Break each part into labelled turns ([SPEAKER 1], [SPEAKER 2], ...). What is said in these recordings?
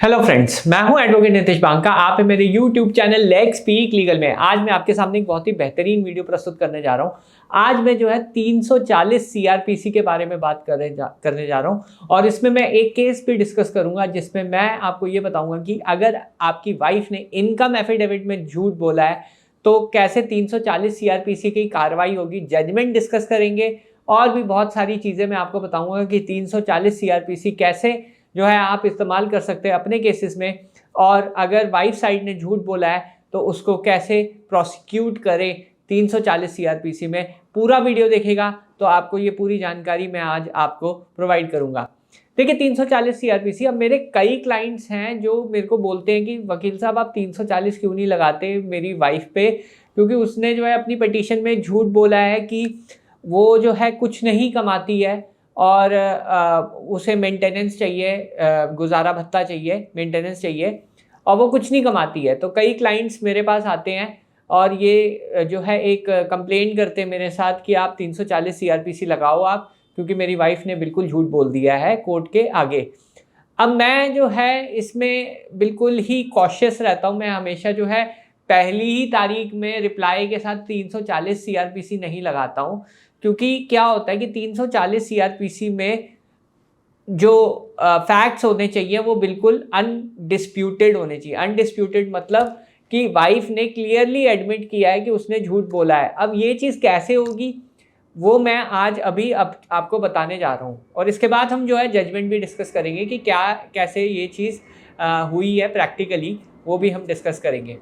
[SPEAKER 1] Hello friends, मैं हूं advocate Nitesh Banka. आप है मेरे YouTube channel let's speak legal में। आज मैं आपके सामने एक बहुत ही बेहतरीन वीडियो प्रस्तुत करने जा रहा हूं। आज मैं जो है 340 सीआरपीसी के बारे में बात करने जा रहा हूं और इसमें मैं एक केस भी डिस्कस करूंगा जिसमें मैं आपको ये बताऊंगा कि अगर आपकी वाइफ ने इनकम एफिडेविट में झूठ बोला है तो कैसे 340 सीआरपीसी की कार्रवाई होगी, जजमेंट डिस्कस करेंगे और भी बहुत सारी चीज़ें मैं आपको बताऊंगा कि 340 सीआरपीसी कैसे जो है आप इस्तेमाल कर सकते हैं अपने केसेस में। और अगर वाइफ साइड ने झूठ बोला है तो उसको कैसे प्रोसिक्यूट करें 340 सीआरपीसी में। पूरा वीडियो देखेगा तो आपको ये पूरी जानकारी मैं आज आपको प्रोवाइड करूंगा। देखिए 340 सीआरपीसी, अब मेरे कई क्लाइंट्स हैं जो मेरे को बोलते हैं कि वकील साहब आप 340 क्यों नहीं लगाते मेरी वाइफ पे, क्योंकि उसने जो है अपनी पिटीशन में झूठ बोला है कि वो जो है कुछ नहीं कमाती है और उसे मेंटेनेंस चाहिए, गुजारा भत्ता चाहिए, मेंटेनेंस चाहिए और वो कुछ नहीं कमाती है। तो कई क्लाइंट्स मेरे पास आते हैं और ये जो है एक कंप्लेंट करते हैं मेरे साथ कि आप 340 सीआरपीसी लगाओ आप, क्योंकि मेरी वाइफ ने बिल्कुल झूठ बोल दिया है कोर्ट के आगे। अब मैं जो है इसमें बिल्कुल ही कॉशियस रहता हूँ। मैं हमेशा जो है पहली ही तारीख में रिप्लाई के साथ 340 सीआरपीसी नहीं लगाता हूँ, क्योंकि क्या होता है कि 340 सीआरपीसी में जो फैक्ट्स होने चाहिए वो बिल्कुल अनडिस्प्यूटेड होने चाहिए। अनडिस्प्यूटेड मतलब कि वाइफ ने क्लियरली एडमिट किया है कि उसने झूठ बोला है। अब ये चीज़ कैसे होगी वो मैं आज अभी आपको बताने जा रहा हूँ और इसके बाद हम जो है जजमेंट भी डिस्कस करेंगे कि क्या कैसे ये चीज़ हुई है प्रैक्टिकली, वो भी हम डिस्कस करेंगे।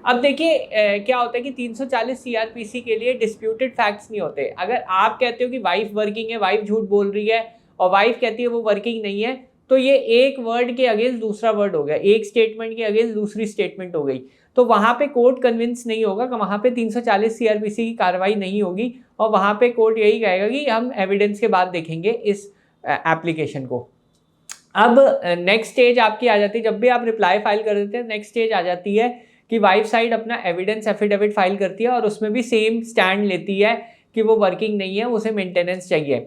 [SPEAKER 1] अब देखिए क्या होता है कि 340 सीआरपीसी के लिए डिस्प्यूटेड फैक्ट्स नहीं होते। अगर आप कहते हो कि वाइफ वर्किंग है, वाइफ झूठ बोल रही है और वाइफ कहती है वो वर्किंग नहीं है, तो ये एक वर्ड के अगेंस्ट दूसरा वर्ड हो गया, एक स्टेटमेंट के अगेंस्ट दूसरी स्टेटमेंट हो गई। तो वहाँ पे कोर्ट कन्विंस नहीं होगा, वहाँ पे 340 सीआरपीसी की कार्रवाई नहीं होगी और वहाँ पे कोर्ट यही कहेगा कि हम एविडेंस के बाद देखेंगे इस एप्लीकेशन को। अब नेक्स्ट स्टेज आपकी आ जाती है, जब भी आप रिप्लाई फाइल कर देते हैं नेक्स्ट स्टेज आ जाती है कि वाइफ साइड अपना एविडेंस एफिडेविट फाइल करती है और उसमें भी सेम स्टैंड लेती है कि वो वर्किंग नहीं है, उसे मेंटेनेंस चाहिए।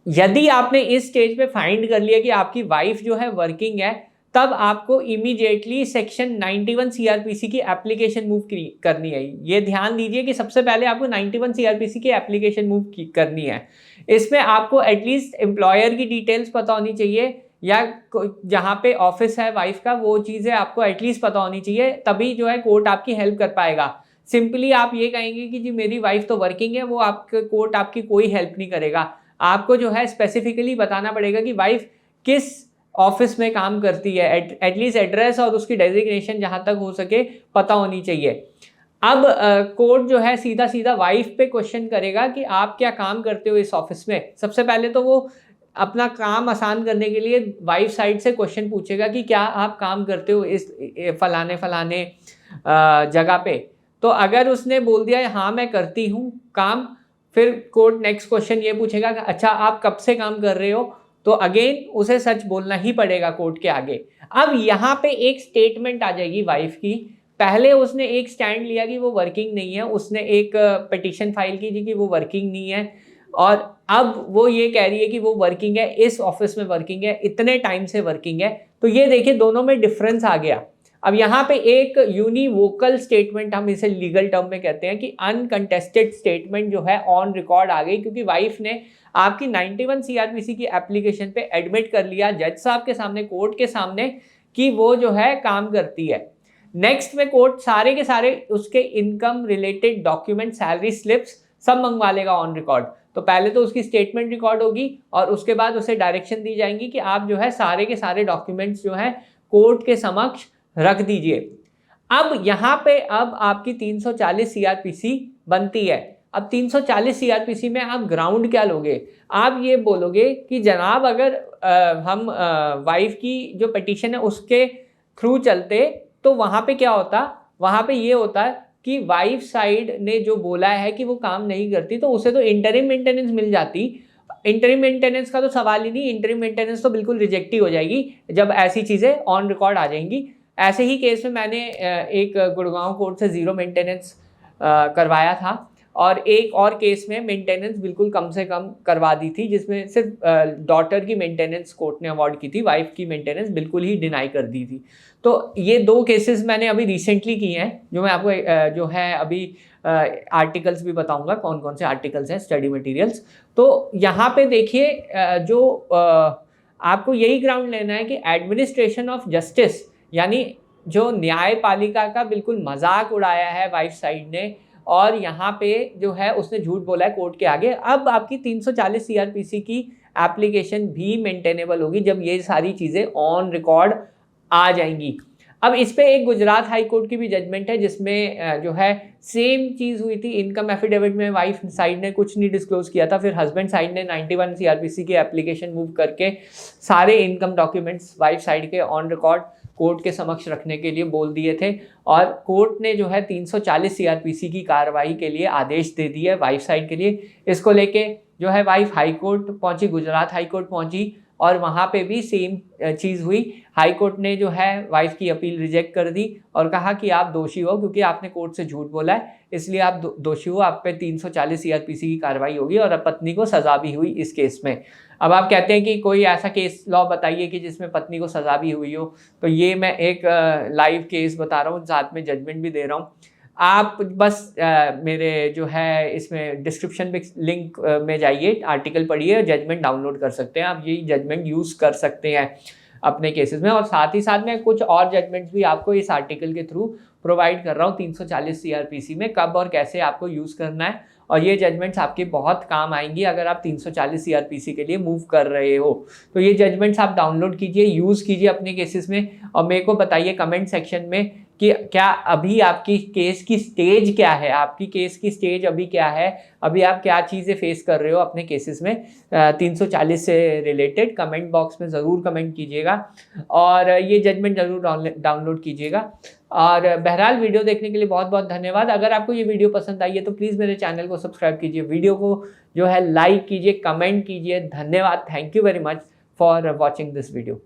[SPEAKER 1] यदि आपने इस स्टेज पे फाइंड कर लिया कि आपकी वाइफ जो है वर्किंग है, तब आपको इमीडिएटली सेक्शन 91 सीआरपीसी की एप्लीकेशन मूव करनी है। ये ध्यान दीजिए कि सबसे पहले आपको 91 सीआरपीसी की एप्लीकेशन मूव करनी है। इसमें आपको एटलीस्ट एम्प्लॉयर की डिटेल्स पता होनी चाहिए या जहाँ पे ऑफिस है वाइफ का वो चीज़ें आपको एटलीस्ट पता होनी चाहिए, तभी जो है कोर्ट आपकी हेल्प कर पाएगा। सिंपली आप ये कहेंगे कि जी मेरी वाइफ तो वर्किंग है, वो आपके कोर्ट आपकी कोई हेल्प नहीं करेगा। आपको जो है स्पेसिफिकली बताना पड़ेगा कि वाइफ किस ऑफिस में काम करती है, एटलीस्ट एड्रेस और उसकी डेजिग्नेशन जहाँ तक हो सके पता होनी चाहिए। अब कोर्ट जो है सीधा सीधा वाइफ पे क्वेश्चन करेगा कि आप क्या काम करते हो इस ऑफिस में। सबसे पहले तो वो अपना काम आसान करने के लिए वाइफ साइड से क्वेश्चन पूछेगा कि क्या आप काम करते हो इस फलाने फलाने जगह पे। तो अगर उसने बोल दिया हाँ मैं करती हूँ काम, फिर कोर्ट नेक्स्ट क्वेश्चन ये पूछेगा कि अच्छा आप कब से काम कर रहे हो, तो अगेन उसे सच बोलना ही पड़ेगा कोर्ट के आगे। अब यहाँ पे एक स्टेटमेंट आ जाएगी वाइफ की। पहले उसने एक स्टैंड लिया कि वो वर्किंग नहीं है, उसने एक पिटीशन फाइल की थी कि वो वर्किंग नहीं है और अब वो ये कह रही है कि वो वर्किंग है, इस ऑफिस में वर्किंग है, इतने टाइम से वर्किंग है। तो ये देखिए दोनों में डिफरेंस आ गया। अब यहाँ पे एक यूनिवोकल स्टेटमेंट, हम इसे लीगल टर्म में कहते हैं कि अनकंटेस्टेड स्टेटमेंट जो है ऑन रिकॉर्ड आ गई, क्योंकि वाइफ ने आपकी 91 सीआरपीसी की एप्लीकेशन पे एडमिट कर लिया जज साहब के सामने, कोर्ट के सामने, कि वो जो है काम करती है। नेक्स्ट में कोर्ट सारे के सारे उसके income related document, salary slips सब मंगवा लेगा ऑन रिकॉर्ड। तो पहले तो उसकी स्टेटमेंट रिकॉर्ड होगी और उसके बाद उसे डायरेक्शन दी जाएंगी कि आप जो है सारे के सारे डॉक्यूमेंट्स जो है कोर्ट के समक्ष रख दीजिए। अब यहाँ पे अब आपकी 340 सीआरपीसी बनती है। अब 340 सीआरपीसी में आप ग्राउंड क्या लोगे? आप ये बोलोगे कि जनाब अगर हम वाइफ की जो पिटीशन है उसके थ्रू चलते तो वहाँ पे क्या होता, वहाँ पे ये होता कि वाइफ साइड ने जो बोला है कि वो काम नहीं करती तो उसे तो इंटरिम मेंटेनेंस मिल जाती। इंटरिम मेंटेनेंस का तो सवाल ही नहीं, इंटरिम मेंटेनेंस तो बिल्कुल रिजेक्ट ही हो जाएगी जब ऐसी चीज़ें ऑन रिकॉर्ड आ जाएंगी। ऐसे ही केस में मैंने एक गुड़गांव कोर्ट से ज़ीरो मेंटेनेंस करवाया था और एक और केस में मेंटेनेंस बिल्कुल कम से कम करवा दी थी, जिसमें सिर्फ डॉटर की मेंटेनेंस कोर्ट ने अवॉर्ड की थी, वाइफ की मेंटेनेंस बिल्कुल ही डिनाई कर दी थी। तो ये 2 केसेस मैंने अभी रिसेंटली किए हैं, जो मैं आपको जो है अभी आर्टिकल्स भी बताऊंगा, कौन कौन से आर्टिकल्स हैं, स्टडी मटेरियल्स। तो यहाँ पे देखिए जो आपको यही ग्राउंड लेना है कि एडमिनिस्ट्रेशन ऑफ जस्टिस, यानी जो न्यायपालिका का बिल्कुल मजाक उड़ाया है वाइफ साइड ने, और यहाँ पे जो है उसने झूठ बोला है कोर्ट के आगे। अब आपकी 340 सीआरपीसी की एप्लीकेशन भी मेंटेनेबल होगी जब ये सारी चीज़ें ऑन रिकॉर्ड आ जाएंगी। अब इस पे एक गुजरात हाई कोर्ट की भी जजमेंट है, जिसमें जो है सेम चीज़ हुई थी। इनकम एफिडेविट में वाइफ साइड ने कुछ नहीं डिस्क्लोज किया था, फिर हस्बैंड साइड ने 91 सीआरपीसी की एप्लीकेशन मूव करके सारे इनकम डॉक्यूमेंट्स वाइफ साइड के ऑन रिकॉर्ड कोर्ट के समक्ष रखने के लिए बोल दिए थे, और कोर्ट ने जो है 340 सीआरपीसी की कार्रवाई के लिए आदेश दे दिया है वाइफ साइड के लिए। इसको लेके जो है वाइफ हाई कोर्ट पहुंची, गुजरात हाई कोर्ट पहुंची, और वहाँ पे भी सेम चीज़ हुई। हाई कोर्ट ने जो है वाइफ की अपील रिजेक्ट कर दी और कहा कि आप दोषी हो, क्योंकि आपने कोर्ट से झूठ बोला है, इसलिए आप दोषी हो, आप पे 340 सीआरपीसी की कार्रवाई होगी, और अब पत्नी को सजा भी हुई इस केस में। अब आप कहते हैं कि कोई ऐसा केस लॉ बताइए कि जिसमें पत्नी को सजा भी हुई हो, तो ये मैं एक लाइव केस बता रहा हूँ, साथ में जजमेंट भी दे रहा हूँ। आप बस मेरे जो है इसमें डिस्क्रिप्शन में लिंक में जाइए, आर्टिकल पढ़िए, जजमेंट डाउनलोड कर सकते हैं आप, यही जजमेंट यूज़ कर सकते हैं अपने केसेस में। और साथ ही साथ मैं कुछ और जजमेंट्स भी आपको इस आर्टिकल के थ्रू प्रोवाइड कर रहा हूँ 340 सीआरपीसी में, कब और कैसे आपको यूज़ करना है, और ये जजमेंट्स आपके बहुत काम आएंगी अगर आप 340 सीआरपीसी के लिए मूव कर रहे हो। तो ये जजमेंट्स आप डाउनलोड कीजिए, यूज़ कीजिए अपने केसेस में, और मेरे को बताइए कमेंट सेक्शन में कि क्या अभी आपकी केस की स्टेज क्या है, आपकी केस की स्टेज अभी क्या है, अभी आप क्या चीज़ें फेस कर रहे हो अपने केसेस में 340 से रिलेटेड। कमेंट बॉक्स में ज़रूर कमेंट कीजिएगा, और ये जजमेंट ज़रूर डाउनलोड कीजिएगा। और बहरहाल वीडियो देखने के लिए बहुत बहुत धन्यवाद। अगर आपको ये वीडियो पसंद आई है तो प्लीज़ मेरे चैनल को सब्सक्राइब कीजिए, वीडियो को जो है लाइक कीजिए, कमेंट कीजिए। धन्यवाद, thank you very much for watching this video.